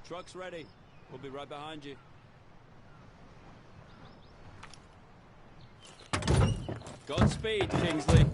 Truck's ready. We'll be right behind you. Godspeed, Kingsley.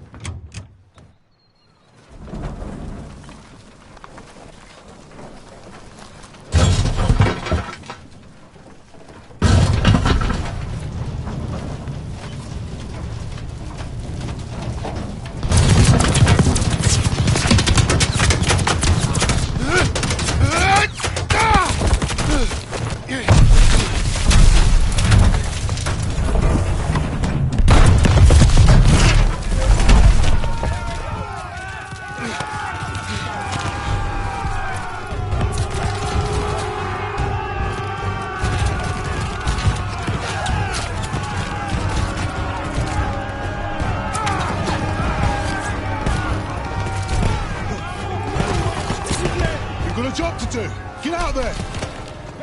Job to do. Get out there.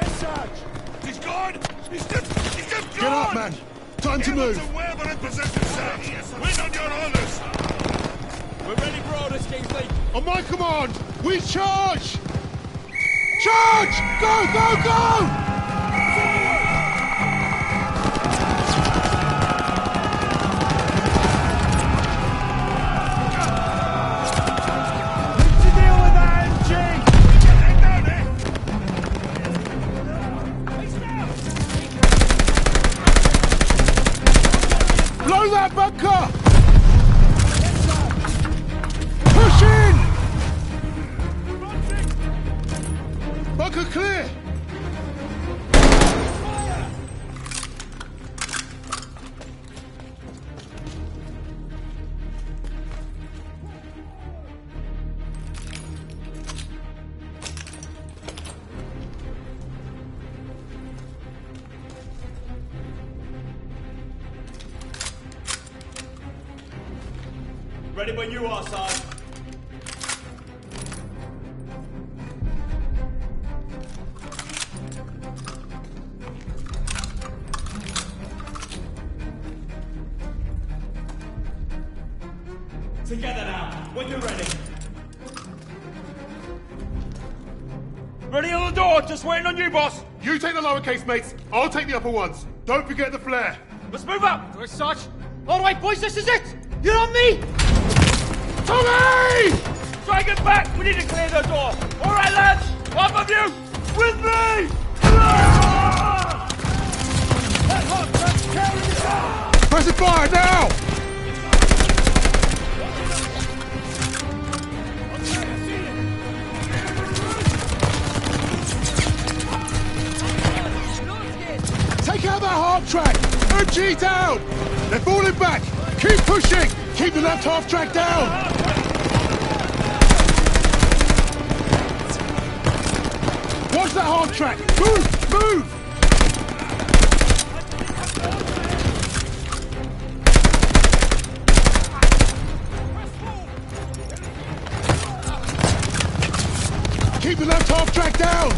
Yes, Sarge. He's gone. He's just gone. Get up, man. Time to move. Win on your orders. We're ready for orders, Kingsley. On my command, we charge. Charge! Go, go, go! Blow that bunker! Push in! Bunker clear! Ready when you are, Sarge. Together now, when you're ready. Ready on the door, just waiting on you, boss. You take the lowercase, mates. I'll take the upper ones. Don't forget the flare. Let's move up. Where's Sarge? All right, boys, this is it. You're on me. Tommy! Try and get back. We need to clear the door. All right, lads. Half of you, with me. That hot truck's carrying us out. Press it fire now! Take out that half track! MG down! They're falling back! Keep pushing! Keep the left half track down! Watch that half track! Move! Move! Keep the left half track down!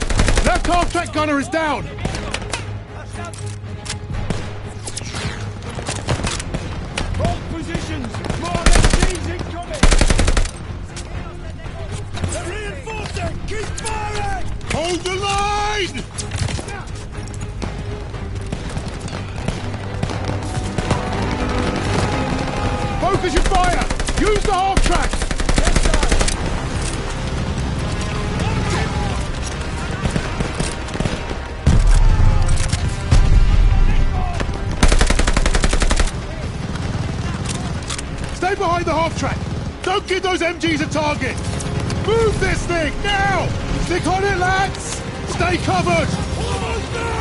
Left half track gunner is down! Hold positions. More MGs incoming. They're reinforcing. Keep firing. Hold the line! Focus your fire! Use the half track! Stay behind the half track! Don't give those MGs a target! Move this thing, now! Stick on it, lads! Stay covered! Almost there.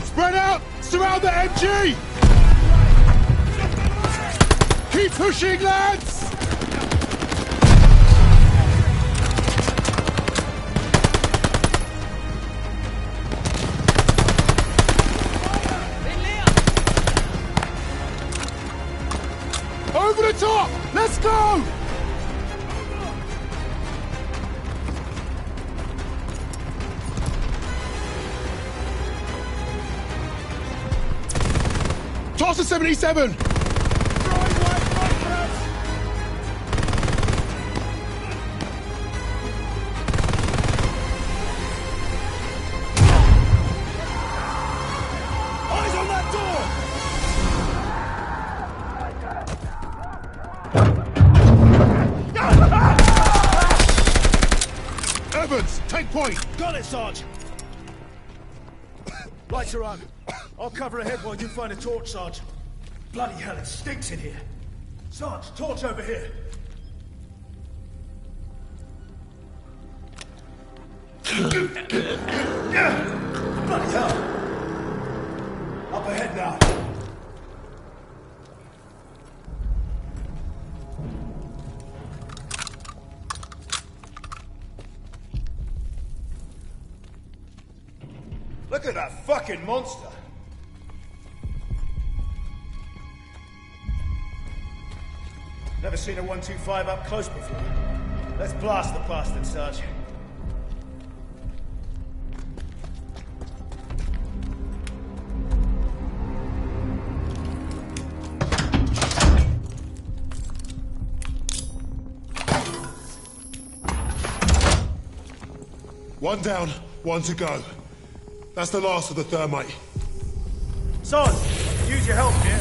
Spread out! Surround the MG! Keep pushing, lads! Over the top! Let's go! Toss the 77! Eyes on that door! Evans, take point! Got it, Sarge! Lights are on. I'll cover ahead while you find a torch, Sarge. Bloody hell, it stinks in here. Sarge, torch over here. Bloody hell. Up ahead now. Look at that fucking monster. Never seen a 125 up close before. Let's blast the bastard, Sarge. One down, one to go. That's the last of the thermite. Sarge, use your help here.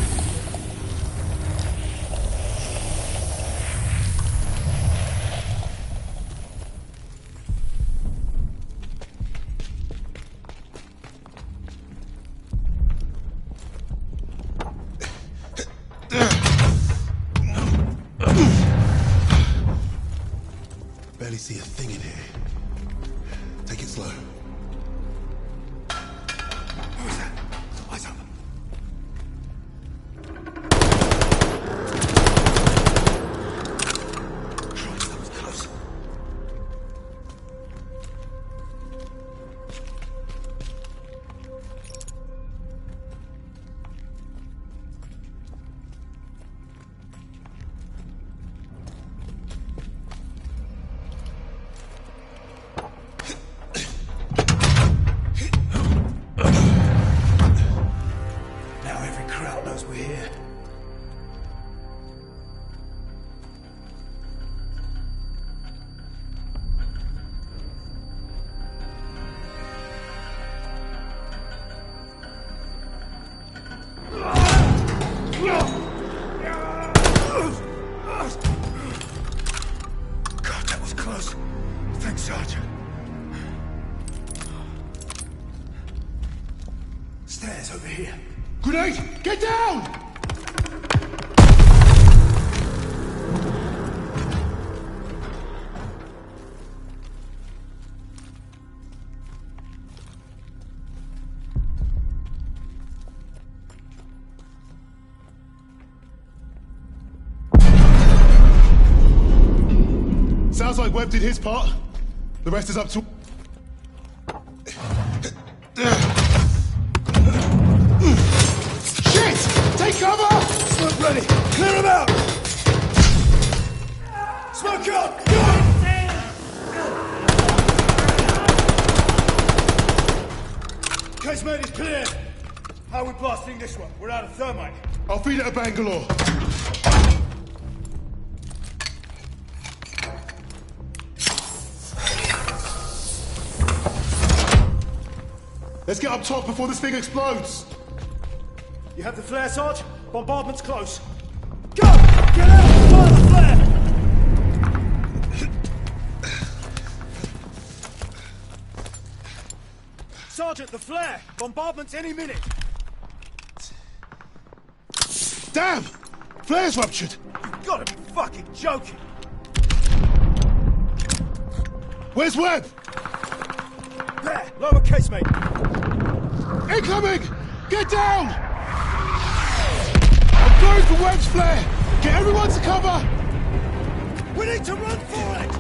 Barely see a thing in here. Take it slow. What was that? Eyes up. Christ, that was close. God, that was close. Thanks, Sarge. Stairs over here. Grenade! Get down! Sounds like Webb did his part. The rest is up to... Shit! Take cover! Smoke ready. Clear him out. Smoke out. Go! Casemate is clear. How are we blasting this one? We're out of thermite. I'll feed it to Bangalore. Let's get up top before this thing explodes. You have the flare, Sarge? Bombardment's close. Go! Get out! Fire the flare! Sergeant, the flare! Bombardment's any minute! Damn! Flare's ruptured! You've got to be fucking joking! Where's Webb? There! Lower casemate! Incoming! Get down! I'm going for Webb's flare! Get everyone to cover! We need to run for it!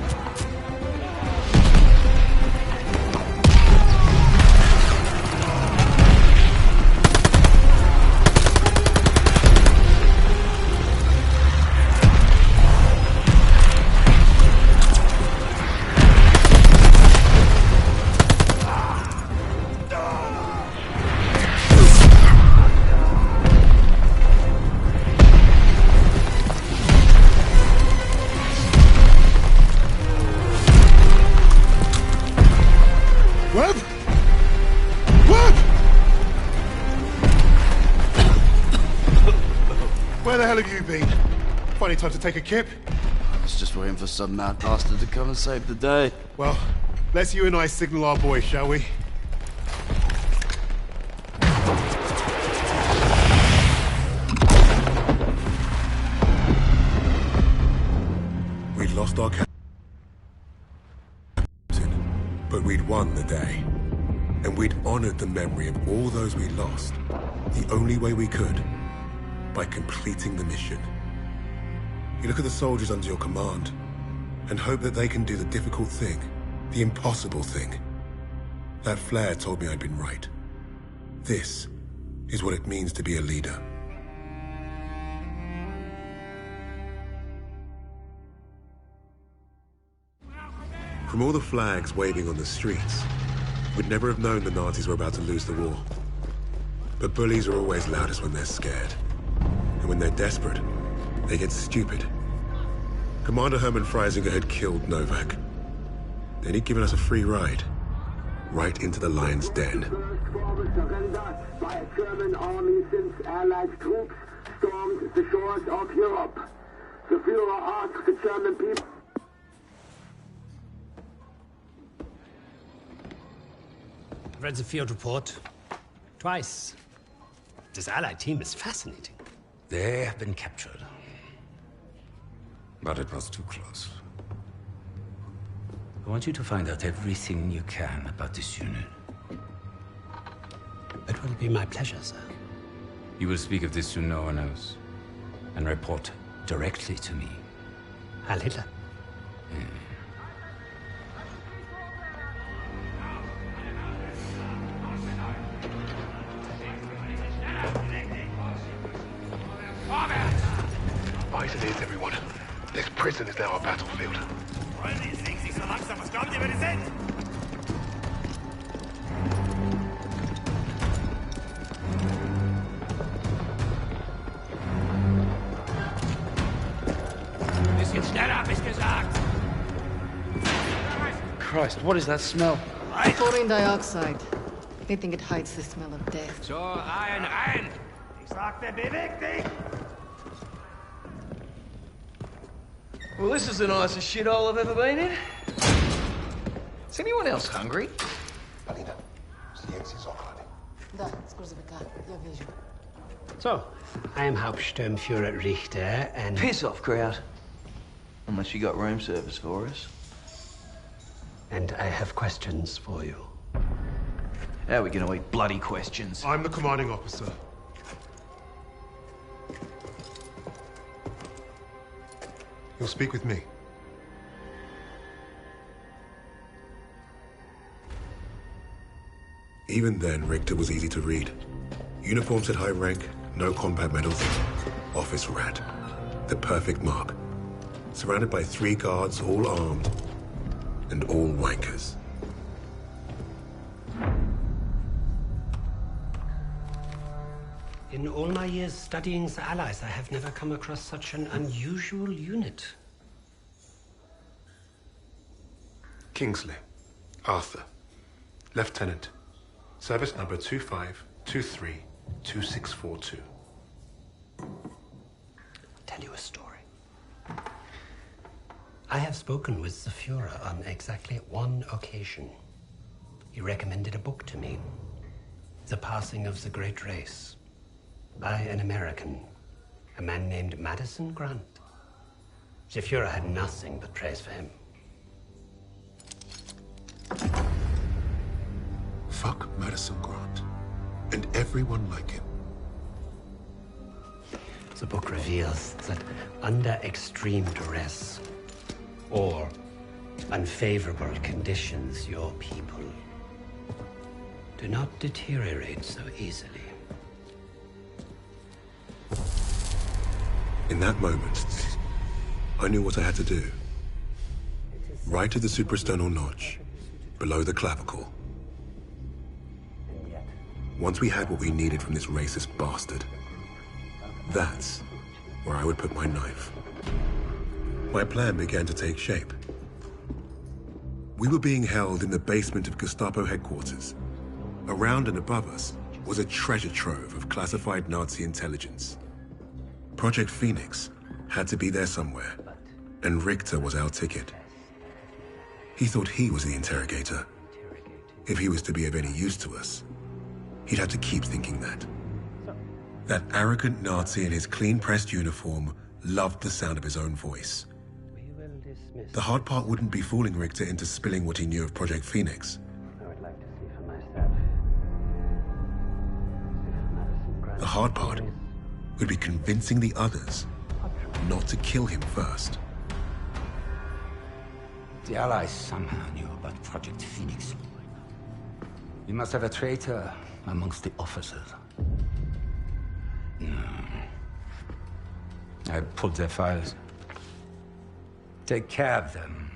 time to take a kip? I was just waiting for some mad bastard to come and save the day. Well, let's you and I signal our boys, shall we? We'd lost our captain, but we'd won the day. And we'd honored the memory of all those we lost, the only way we could, by completing the mission. You look at the soldiers under your command, and hope that they can do the difficult thing, the impossible thing. That flare told me I'd been right. This is what it means to be a leader. From all the flags waving on the streets, we'd never have known the Nazis were about to lose the war. But bullies are always loudest when they're scared. And when they're desperate, they get stupid. Commander Hermann Freisinger had killed Novak. Then he'd given us a free ride. Right into the lion's den. Surrender by a German army since Allied troops stormed the shores of Europe. The Führer asked the German people... I've read the field report. Twice. This Allied team is fascinating. They have been captured. But it was too close. I want you to find out everything you can about this unit. It will be my pleasure, sir. You will speak of this to no one else. And report directly to me. Heil Hitler. Right it is, everyone. This prison is now a battlefield. Bisschen schneller, hab ich gesagt. Christ, what is that smell? Chlorine dioxide. They think it hides the smell of death. So, rein! Ich sagte, beweg dich! Well, this is the nicest shithole I've ever been in. Is anyone else hungry? Alina, zdjęcie z ochrony. Da, z gruzowika. Ja wierzę. So, I am Hauptsturmführer Richter, and... Piss off, crowd. Unless you got room service for us. And I have questions for you. How are we gonna eat bloody questions? I'm the commanding officer. You'll speak with me. Even then, Richter was easy to read. Uniform said high rank, no combat medals. Office rat. The perfect mark. Surrounded by 3 guards, all armed. And all wankers. In all my years studying the Allies, I have never come across such an unusual unit. Kingsley. Arthur. Lieutenant. Service number 25232642. Tell you a story. I have spoken with the Führer on exactly one occasion. He recommended a book to me. The Passing of the Great Race. By an American. A man named Madison Grant. The Führer had nothing but praise for him. Fuck Madison Grant. And everyone like him. The book reveals that under extreme duress or unfavorable conditions, your people do not deteriorate so easily. In that moment, I knew what I had to do. Right at the suprasternal notch, below the clavicle. Once we had what we needed from this racist bastard, that's where I would put my knife. My plan began to take shape. We were being held in the basement of Gestapo headquarters. Around and above us was a treasure trove of classified Nazi intelligence. Project Phoenix had to be there somewhere, and Richter was our ticket. He thought he was the interrogator. If he was to be of any use to us, he'd have to keep thinking that. That arrogant Nazi in his clean-pressed uniform loved the sound of his own voice. The hard part wouldn't be fooling Richter into spilling what he knew of Project Phoenix. The hard part would be convincing the others not to kill him first. The Allies somehow knew about Project Phoenix. You must have a traitor amongst the officers. No. I pulled their files. Take care of them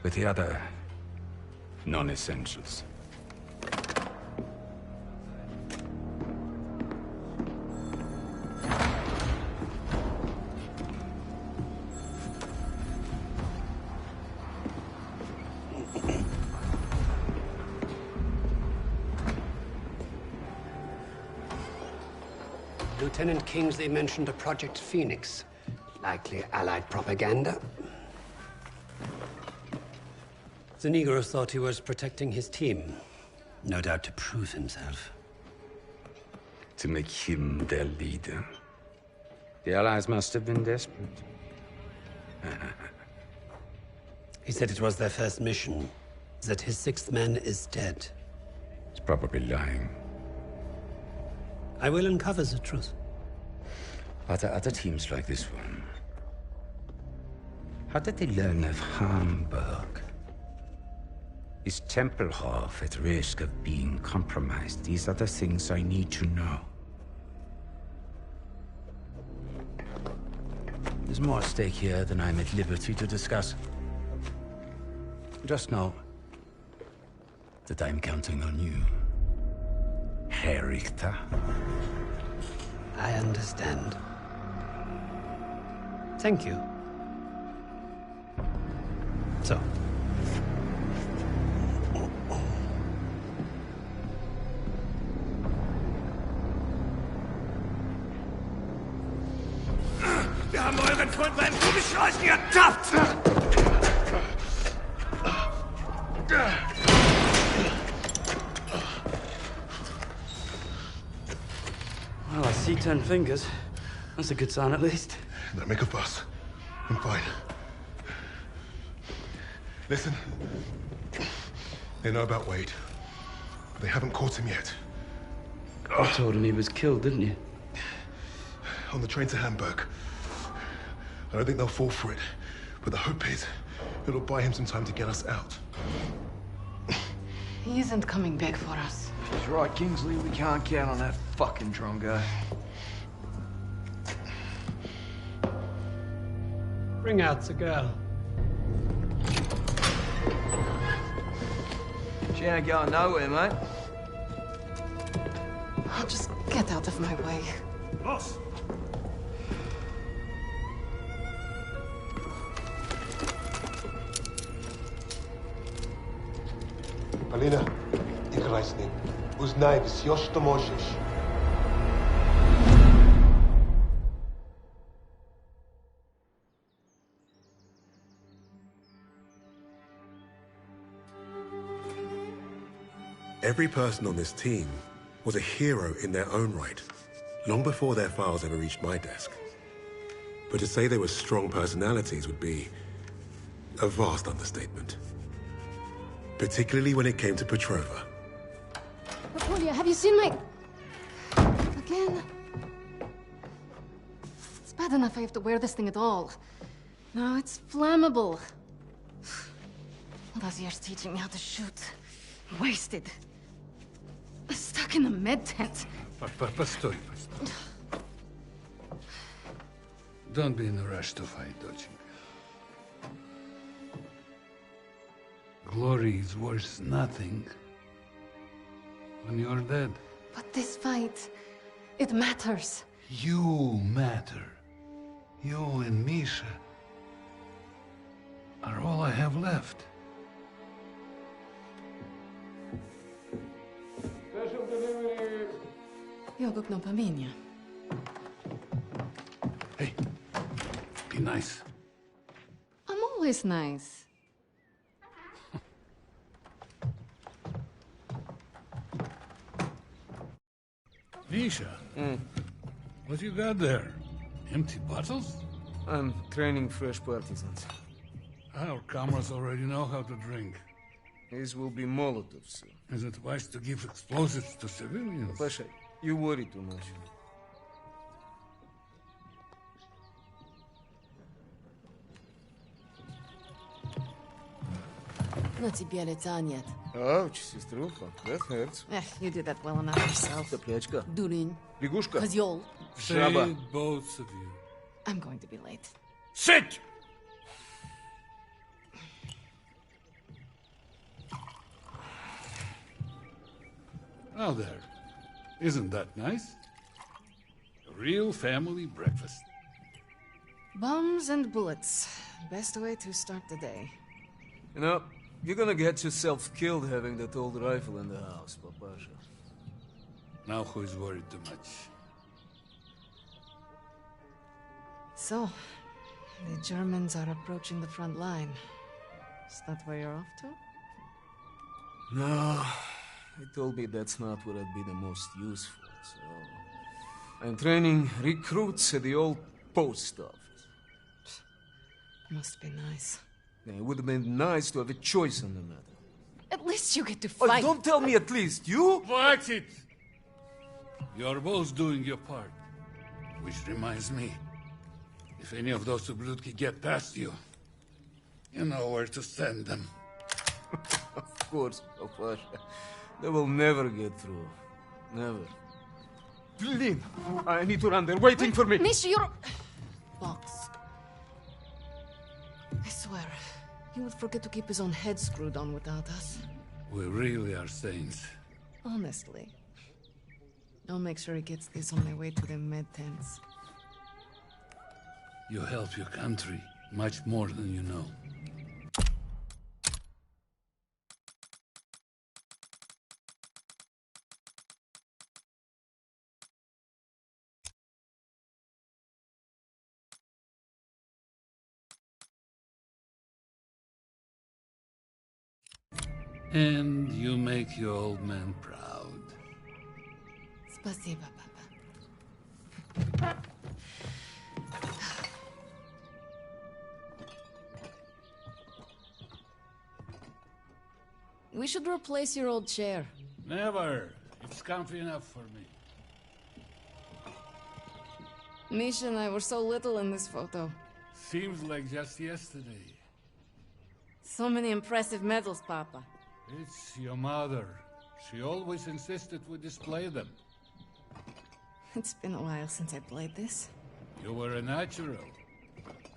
with the other non-essentials. Lieutenant Kingsley mentioned a Project Phoenix. Likely Allied propaganda. The Negro thought he was protecting his team. No doubt to prove himself. To make him their leader. The Allies must have been desperate. He said it was their first mission. That his sixth man is dead. He's probably lying. I will uncover the truth. Are there other teams like this one? How did they learn of Hamburg? Is Tempelhof at risk of being compromised? These are the things I need to know. There's more at stake here than I'm at liberty to discuss. Just know that I'm counting on you, Herr Richter. I understand. Thank you. So. Wir haben euren Freund beim Kugelschleichen ertappt! Well, I see 10 fingers. That's a good sign, at least. Don't make a fuss. I'm fine. Listen. They know about Wade. They haven't caught him yet. You told him he was killed, didn't you? On the train to Hamburg. I don't think they'll fall for it. But the hope is, it'll buy him some time to get us out. He isn't coming back for us. He's right, Kingsley. We can't count on that fucking Drongo. Bring out the girl. She ain't going nowhere, mate. Oh, just get out of my way. Boss! Alina, играй с ним. Узнай все, что можешь. Every person on this team was a hero in their own right, long before their files ever reached my desk. But to say they were strong personalities would be a vast understatement. Particularly when it came to Petrova. Napoleon, have you seen my... Again? It's bad enough I have to wear this thing at all. Now it's flammable. All those years teaching me how to shoot. Wasted. Stuck in a med tent. Постой. Don't be in a rush to fight, доченька. Glory is worth nothing when you're dead. But this fight, it matters. You matter. You and Misha are all I have left. Yo go no pamięć. Hey, Be nice. I'm always nice. Misha, what you got there? Empty bottles? I'm training fresh partisans. Our comrades already know how to drink. These will be Molotovs, sir. Is it wise to give explosives to civilians? Pasha, you worry too much. На тебе лица нет. Ouch, сеструха, that hurts. You did that well enough yourself. Топлячка. Дурень. Лягушка. Козёл. Жаба. Say it, both of you. I'm going to be late. Sit! Now there. Isn't that nice? A real family breakfast. Bombs and bullets. Best way to start the day. You know, you're gonna get yourself killed having that old rifle in the house, Papasha. Now who is worried too much? So, the Germans are approaching the front line. Is that where you're off to? No, they told me that's not where I'd be the most useful, so... I'm training recruits at the old post office. Must be nice. Yeah, it would have been nice to have a choice on the matter. At least you get to Oh, fight. don't tell me at least, you? Watch it! You're both doing your part. Which reminds me, if any of those Ублюдки get past you, you know where to send them. Of course, Papasha. They will never get through. Never. Blin! I need to run. They're waiting for me. Misha, you're... Box. I swear, he would forget to keep his own head screwed on without us. We really are saints. Honestly. I'll make sure he gets this on my way to the med tents. You help your country much more than you know. And you make your old man proud. Спасибо, Papa. We should replace your old chair. Never. It's comfy enough for me. Misha and I were so little in this photo. Seems like just yesterday. So many impressive medals, Papa. It's your mother. She always insisted we display them. It's been a while since I played this. You were a natural.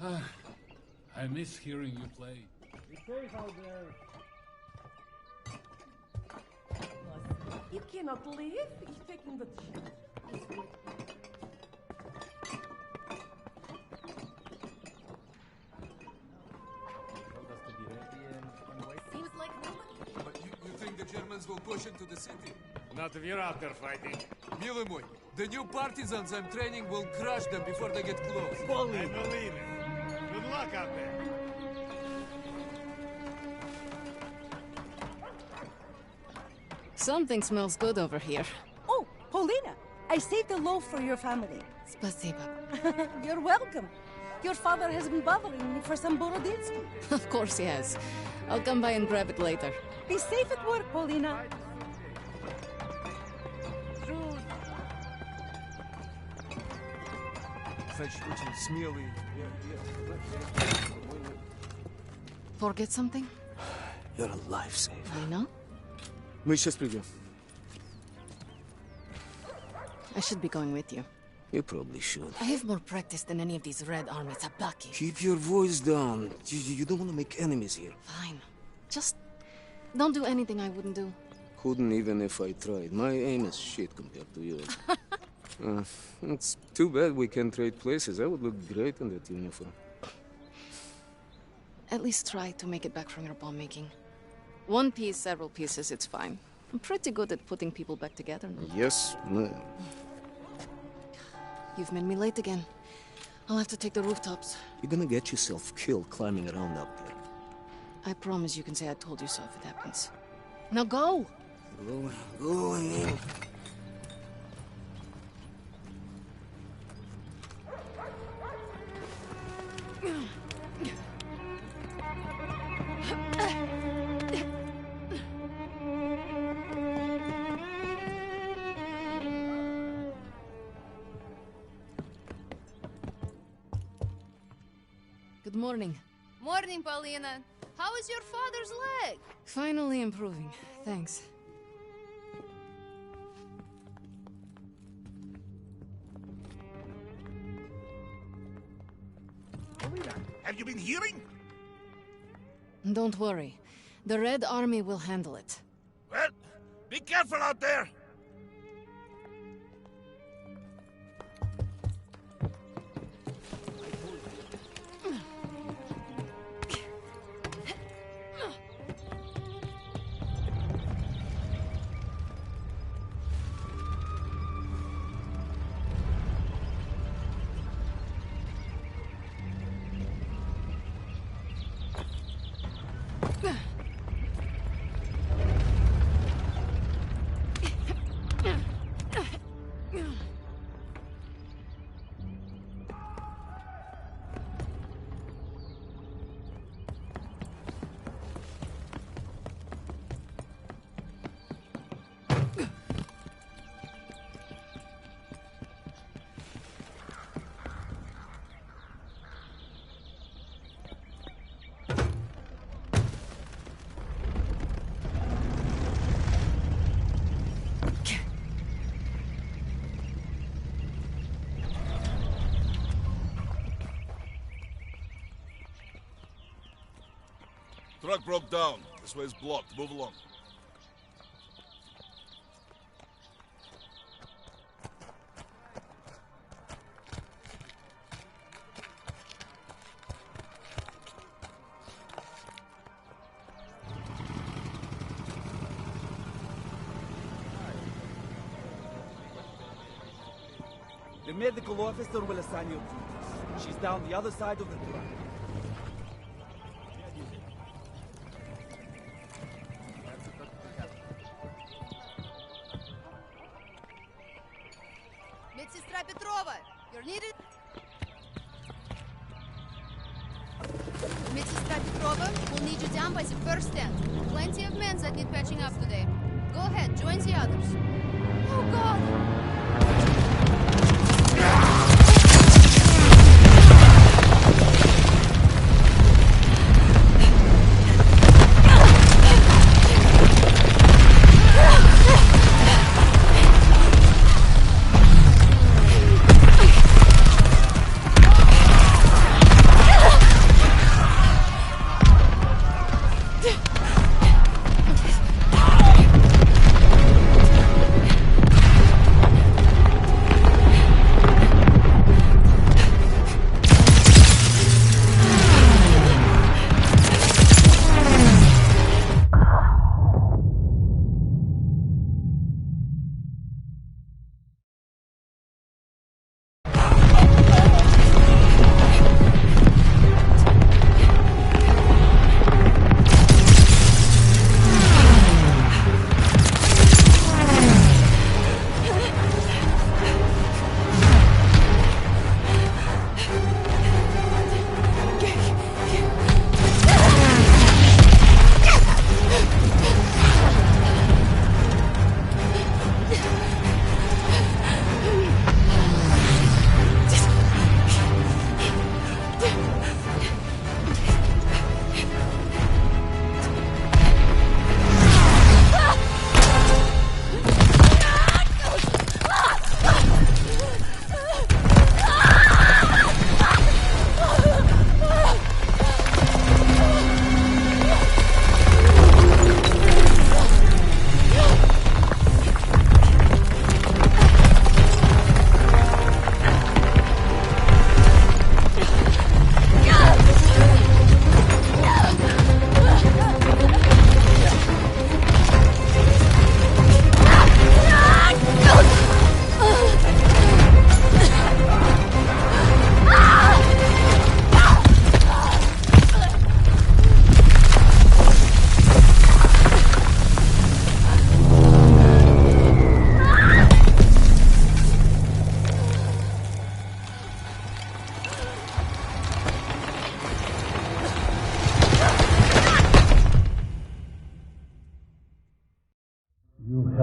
I miss hearing you play. Be safe out there. You cannot leave. Ich taking the Seems like nobody. But you think the Germans will push into the city? Not if you're out there fighting. Mилый мой, the new partisans I'm training will crush them before they get close. I believe it. Good luck out there. Something smells good over here. Oh, Paulina, I saved a loaf for your family. Спасибо. You're welcome. Your father has been bothering me for some Boroditsky. Of course he has. I'll come by and grab it later. Be safe at work, Paulina. Значит, очень смелый. Forget something? You're a lifesaver. I know. Мы сейчас придем. I should be going with you. You probably should. I have more practice than any of these Red Army tabaki. Keep your voice down. You don't want to make enemies here. Fine. Just don't do anything I wouldn't do. Couldn't even if I tried. My aim is shit compared to yours. It's too bad we can't trade places. I would look great in that uniform. At least try to make it back from your bomb making. One piece, several pieces, it's fine. I'm pretty good at putting people back together now. Yes, ma'am. You've made me late again. I'll have to take the rooftops. You're gonna get yourself killed climbing around up there. I promise you can say I told you so if it happens. Now go! Going. Good morning. Morning, Paulina. How is your father's leg? Finally improving. Thanks. Paulina, have you been hearing? Don't worry. The Red Army will handle it. Well, be careful out there. Truck broke down. This way is blocked. Move along. The medical officer will assign you duties. She's down the other side of the truck. Медсестра Петрова, you're needed. Медсестра Petrova, we'll need you down by the first stand. Plenty of men that need patching up today. Go ahead, join the others. Oh, God!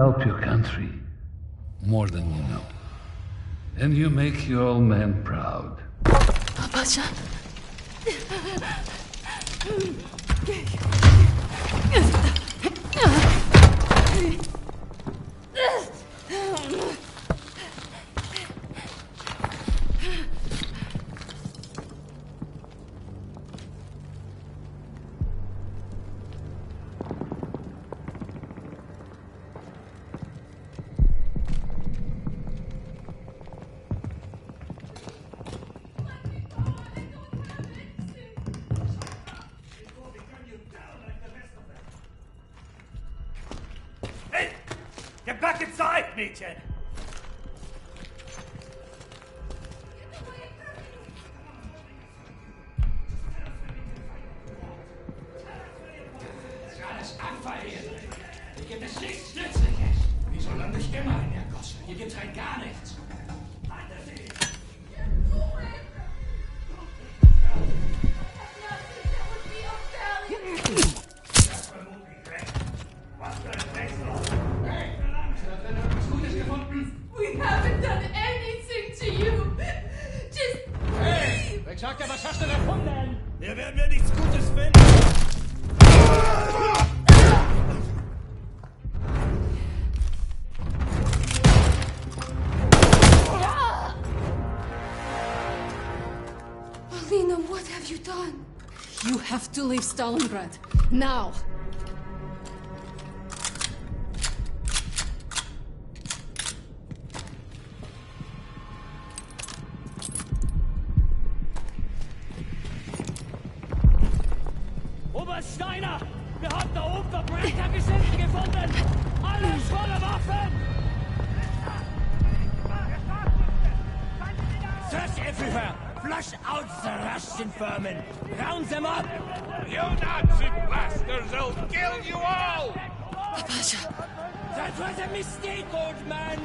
help your country more than you know. And you make your old man proud. Pasha. Get back inside, Mädchen! Das ist alles Abfall. Hier gibt es nichts Nützliches. Wir sollen nicht immer in der Gosse. Hier gibt's halt gar nichts. We haven't done anything to you. Just leave. Ich sag dir, was hast du erfunden? Hier werden wir nichts Gutes finden. Alina, what have you done? You have to leave Stalingrad. Now! Oberst Steiner! Wir haben da oben Verbrechergeschichten gefunden! Alles voller Waffen! Search everywhere! Flush out the Russian vermin! Round them up! You Nazi bastards! They'll kill you all! Pasha! That was a mistake, old man!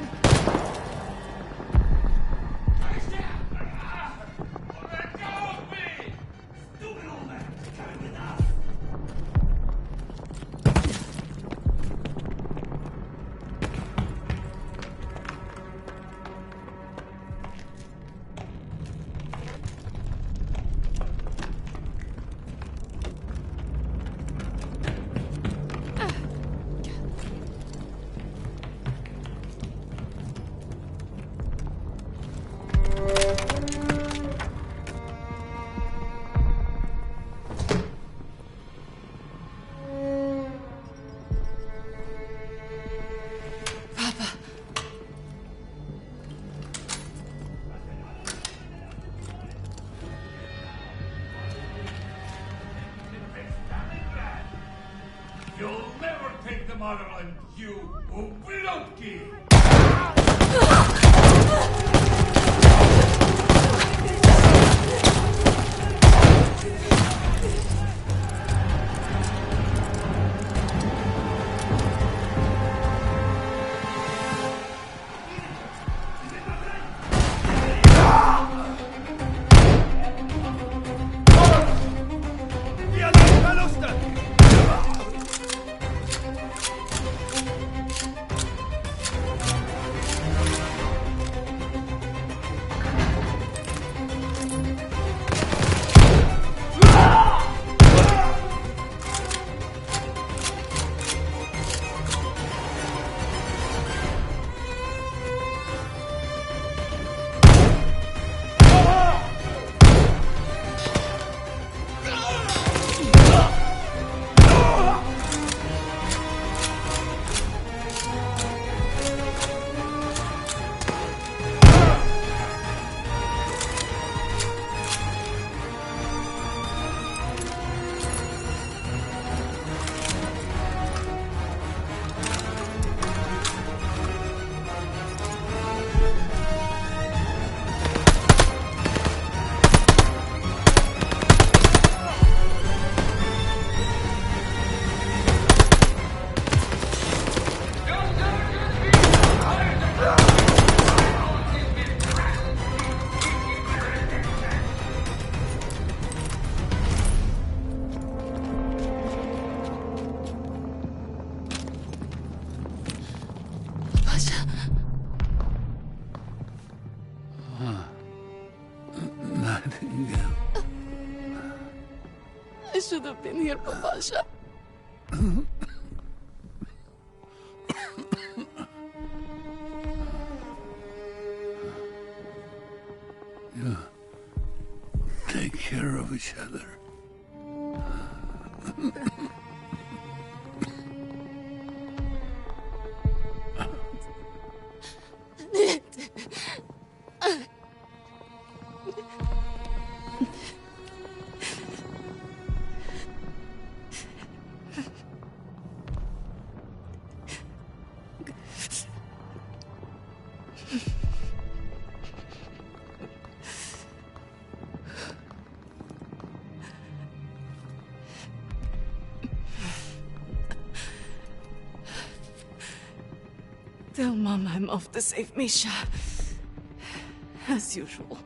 You'll never take the motherland, you ублюдки! I should have been here, Papasha. Yeah. Take care of each other. Tell Mom I'm off to save Misha. As usual.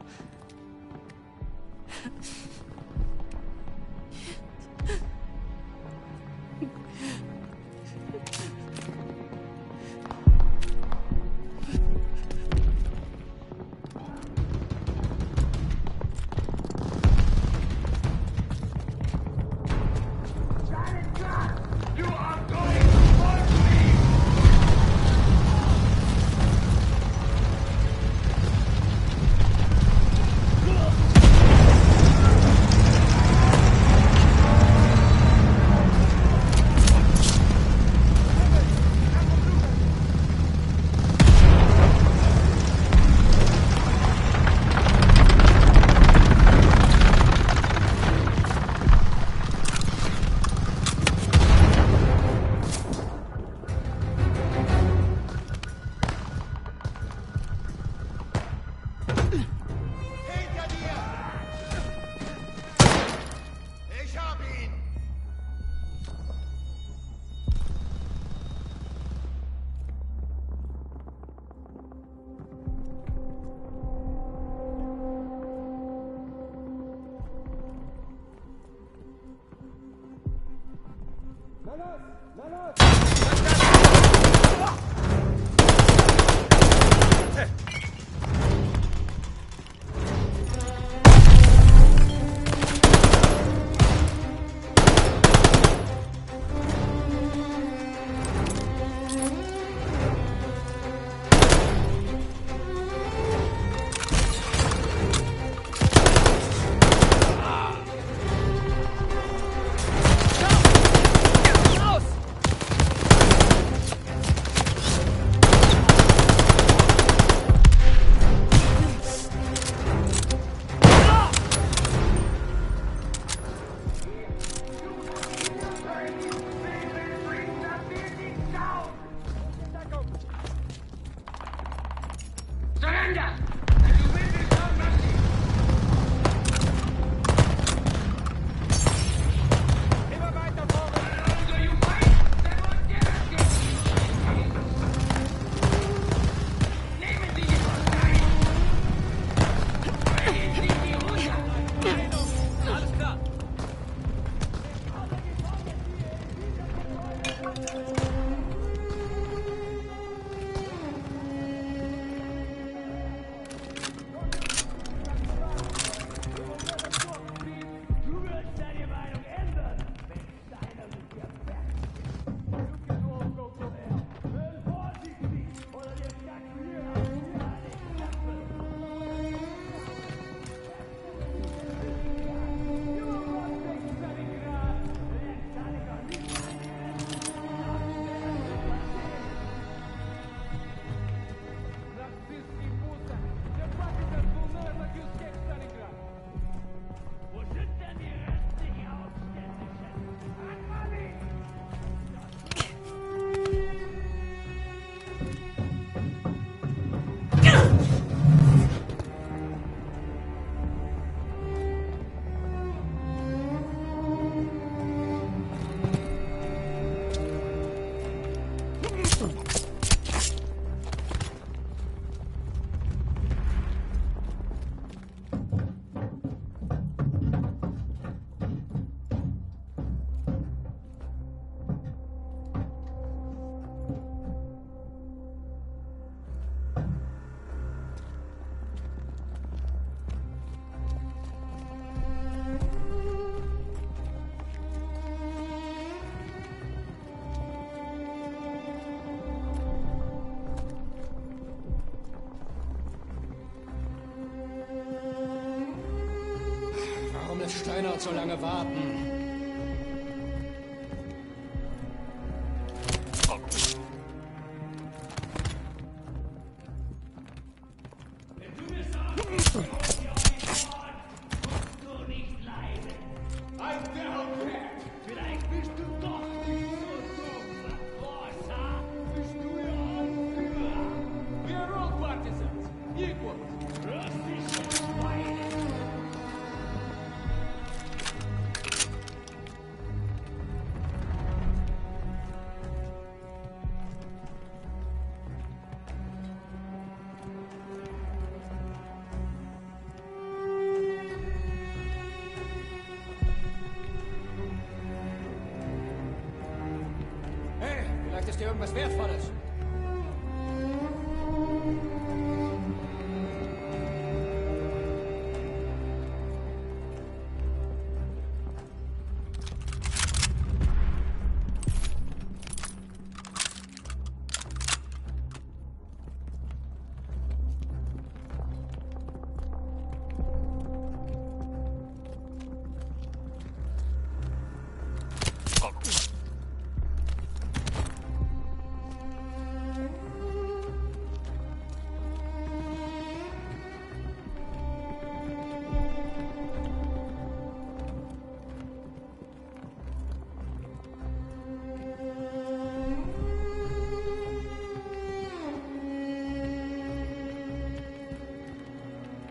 dauert so lange warten. Vielleicht bist du doch nicht so dumm. Rosa, bist du ja auch für. Wir are all partisans. Equals. Russische Schweine. Hey, vielleicht ist dir irgendwas Wertvolles.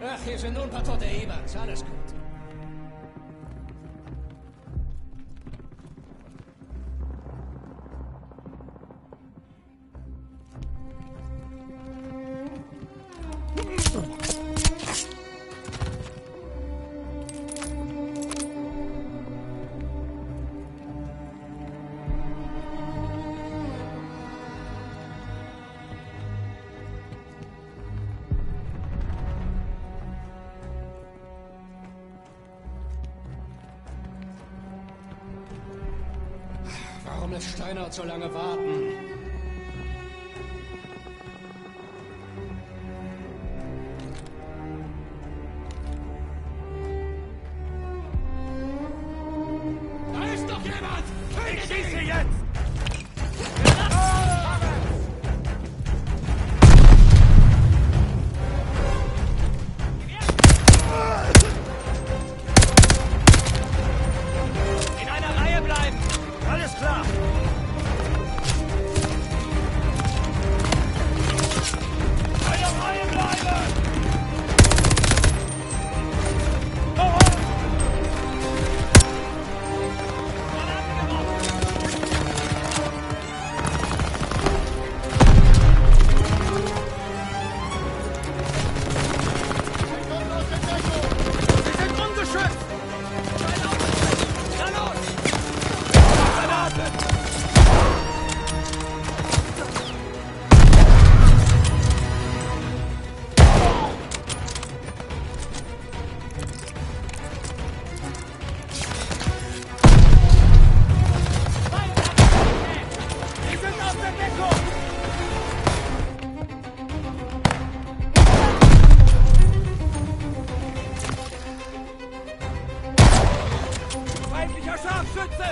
Ach, hier sind nur ein paar tote Ebers. Alles gut. Warum lässt Steinert so lange warten? Da ist doch jemand! Ich schieße jetzt! In einer Reihe bleiben! Alles klar! Eine Reihe bleiben! Sie sind ungeschützt! Na los! Granaten! Sie sind auf der Deckung! Feindlicher Scharfschütze!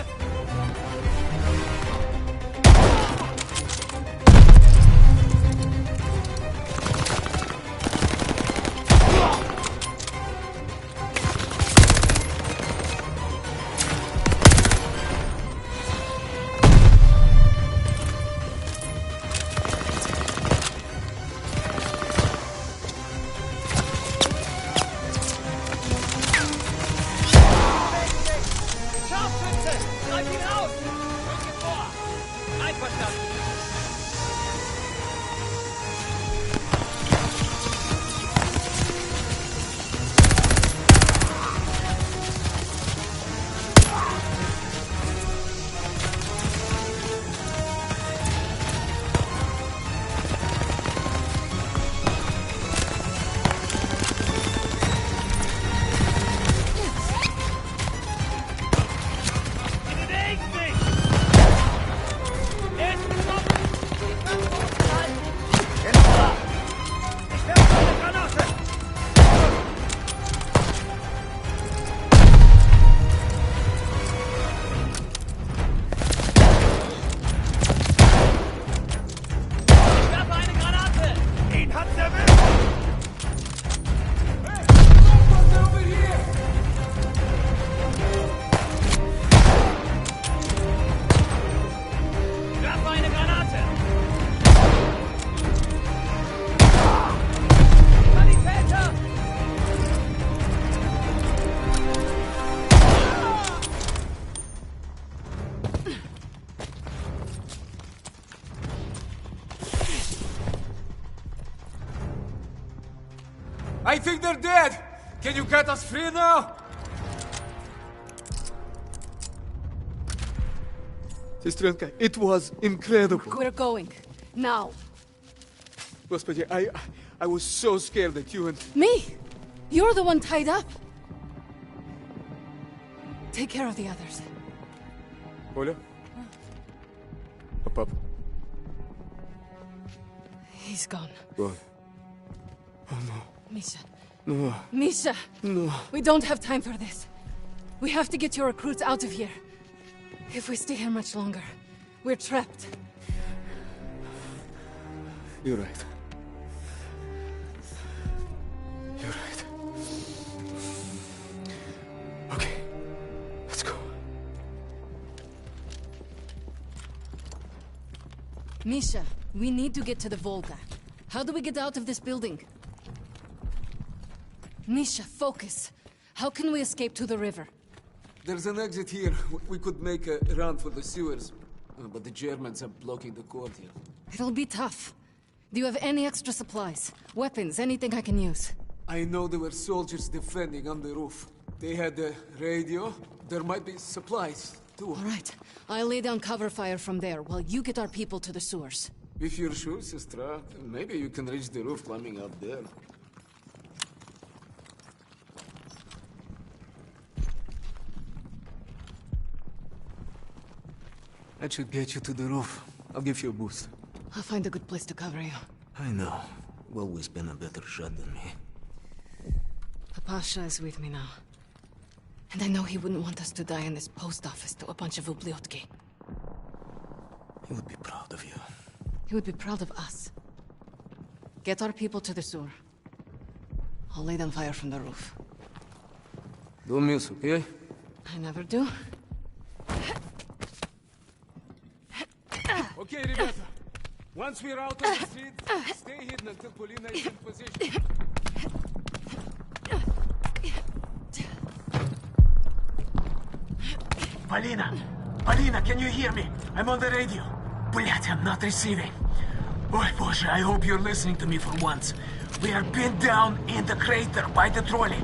Scharfschütze! Greif ihn aus! Rücke vor! Einverstanden! Bewegt sich! Er ist betroffen! I think they're dead! Can you get us free now? Сестренка, it was incredible. We're going. Now. Господи, I was so scared that you and... Me? You're the one tied up. Take care of the others. Оля? А папа? He's gone. Gone. Oh no. Misha. No. Misha! No. We don't have time for this. We have to get your recruits out of here. If we stay here much longer, we're trapped. You're right. You're right. Okay. Let's go. Misha, we need to get to the Volga. How do we get out of this building? Misha, focus. How can we escape to the river? There's an exit here. We could make a run for the sewers. But the Germans are blocking the courtyard. It'll be tough. Do you have any extra supplies? Weapons, anything I can use? I know there were soldiers defending on the roof. They had a radio. There might be supplies, too. All right. I'll lay down cover fire from there while you get our people to the sewers. If you're sure, sister, maybe you can reach the roof climbing up there. That should get you to the roof. I'll give you a boost. I'll find a good place to cover you. I know. You've always been a better shot than me. The Pasha is with me now. And I know he wouldn't want us to die in this post office to a bunch of ubliotki. He would be proud of you. He would be proud of us. Get our people to the sewer. I'll lay down fire from the roof. Don't miss, okay? I never do. Okay, ребята. Once we're out on the street, stay hidden until Polina is in position. Polina, can you hear me? I'm on the radio. Блять, I'm not receiving. Ой, Боже, I hope you're listening to me for once. We are pinned down in the crater by the trolley.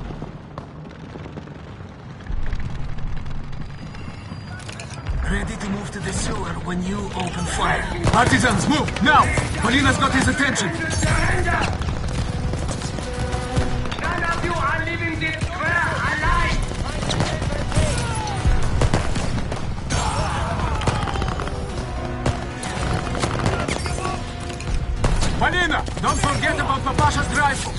Ready to move to the sewer when you open fire. Partisans, move, now! Polina's got his attention. None of you are leaving this square alive! Polina, don't forget about Papasha's rifle.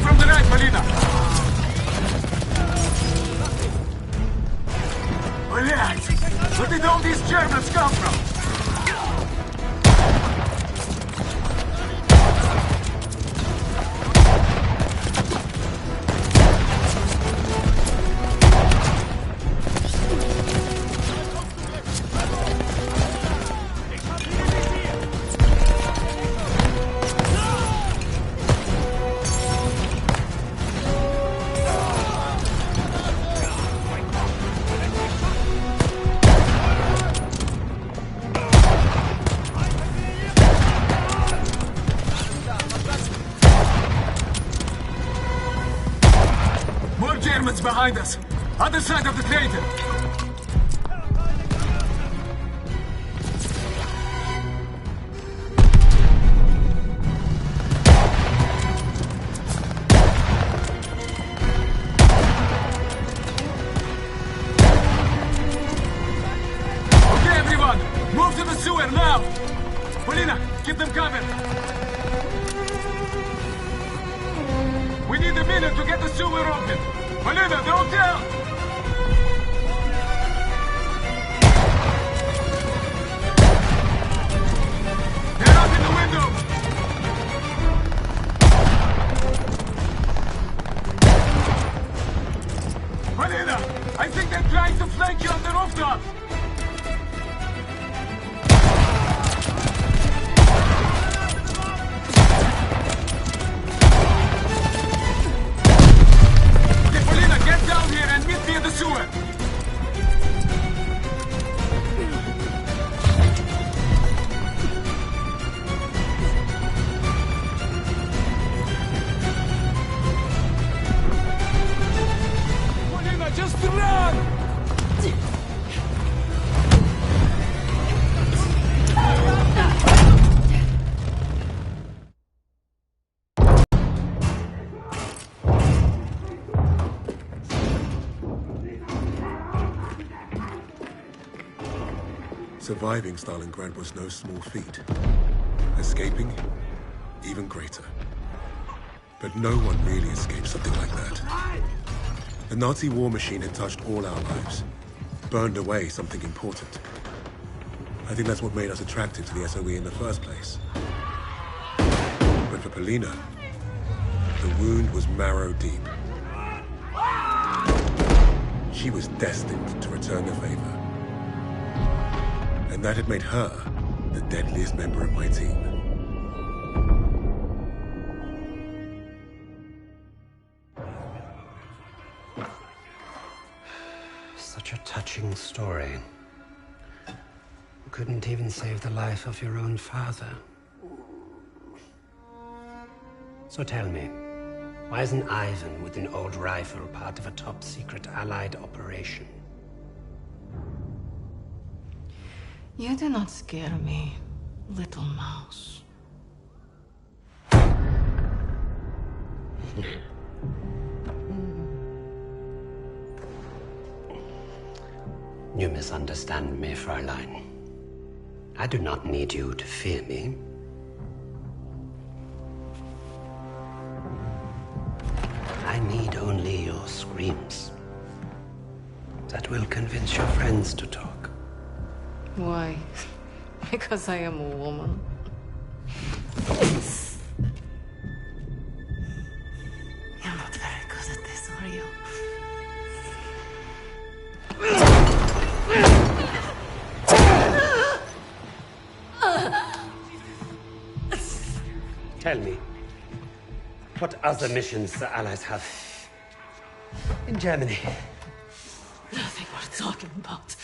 From the right, Polina. Блядь! Where did all these Germans come from? Behind us! Other side of the crater! Okay, everyone! Move to the sewer now! Polina, keep them covered! We need a minute to get the sewer open! Polina, the hotel! They're up in the window! Polina, I think they're trying to flank you on the rooftop! Surviving Stalingrad was no small feat. Escaping, even greater. But no one really escaped something like that. The Nazi war machine had touched all our lives, burned away something important. I think that's what made us attracted to the SOE in the first place. But for Polina, the wound was marrow deep. She was destined to return the favor. And that had made her the deadliest member of my team. Such a touching story. You couldn't even save the life of your own father. So tell me, why isn't Ivan with an old rifle part of a top-secret Allied operation? You do not scare me, little mouse. You misunderstand me, Fräulein. I do not need you to fear me. I need only your screams. That will convince your friends to talk. Why? Because I am a woman. You're not very good at this, are you? Tell me, what other missions the Allies have in Germany? Nothing worth talking about.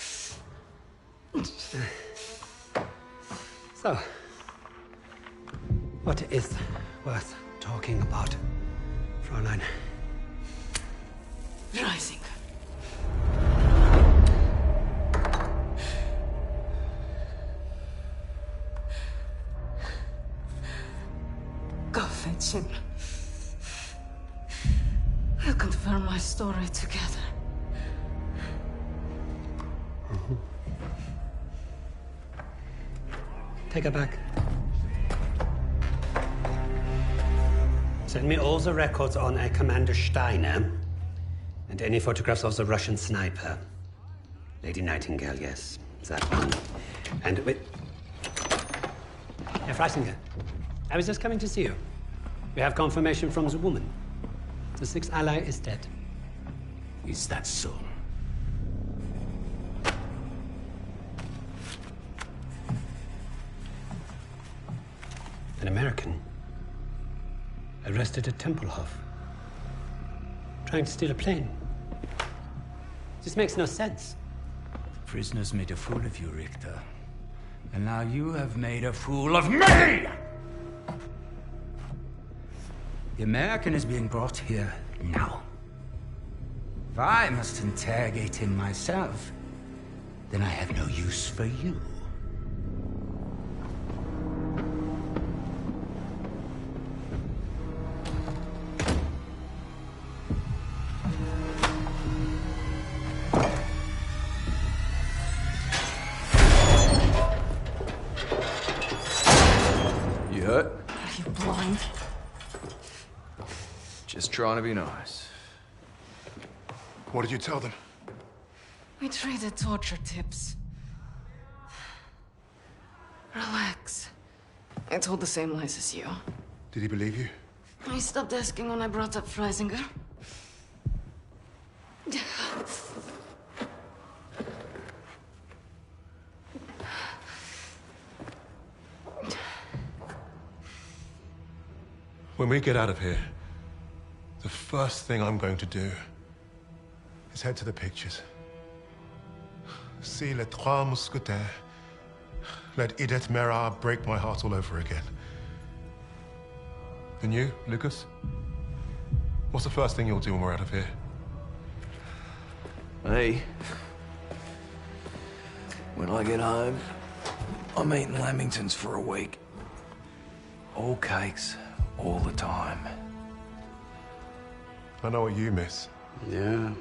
So, what is worth talking about, Fräulein? Rising. Go fetch him. We'll confirm my story together. Take her back. Send me all the records on a Commander Steiner and any photographs of the Russian sniper. Lady Nightingale, yes, that one. And wait. Herr Freisinger, I was just coming to see you. We have confirmation from the woman. The sixth ally is dead. Is that so? An American arrested at Tempelhof, trying to steal a plane. This makes no sense. The prisoners made a fool of you, Richter. And now you have made a fool of me! The American is being brought here now. If I must interrogate him myself, then I have no use for you. You hurt? Are you blind? Just trying to be nice. What did you tell them? We traded torture tips. Relax. I told the same lies as you. Did he believe you? He stopped asking when I brought up Freisinger. When we get out of here, the first thing I'm going to do is head to the pictures. See Les Trois Mousquetaires. Let Edith Merard break my heart all over again. And you, Lucas? What's the first thing you'll do when we're out of here? Hey. When I get home, I'm eating lamingtons for a week. All cakes, all the time. I know what you miss. Yeah.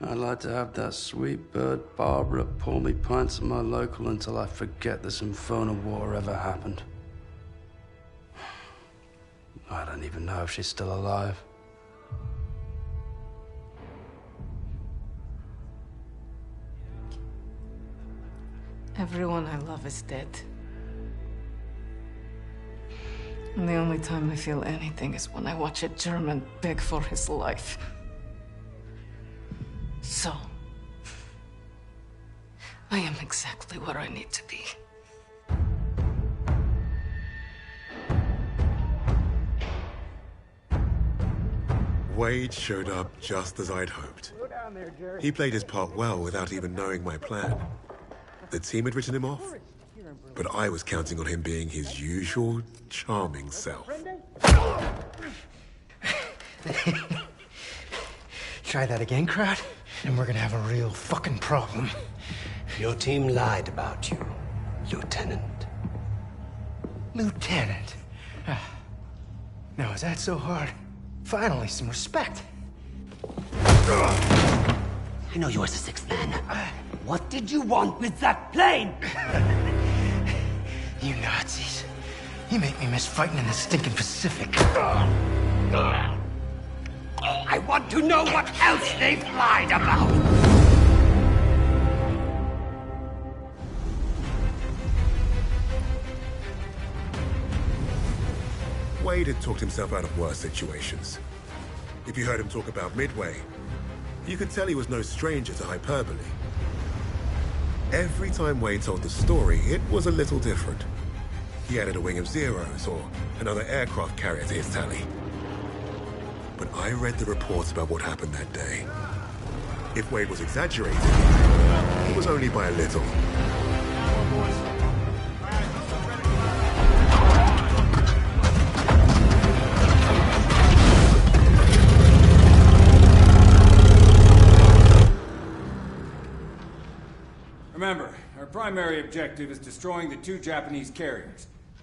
I'd like to have that sweet bird Barbara pour me pints of my local until I forget this infernal war ever happened. I don't even know if she's still alive. Everyone I love is dead. And the only time I feel anything is when I watch a German beg for his life. So, I am exactly where I need to be. Wade showed up just as I'd hoped. He played his part well without even knowing my plan. The team had written him off, but I was counting on him being his usual charming self. Try that again, crowd, and we're gonna have a real fucking problem. Your team lied about you, Lieutenant. Lieutenant? Now, is that so hard? Finally, some respect. I know you as the sixth man. What did you want with that plane? You Nazis. You make me miss fighting in the stinking Pacific. I want to know what else they've lied about. Wade had talked himself out of worse situations. If you heard him talk about Midway, you could tell he was no stranger to hyperbole. Every time Wade told the story, it was a little different. He added a wing of Zeros or another aircraft carrier to his tally. But I read the reports about what happened that day. If Wade was exaggerating, it was only by a little. Remember, our primary objective is destroying the 2 Japanese carriers.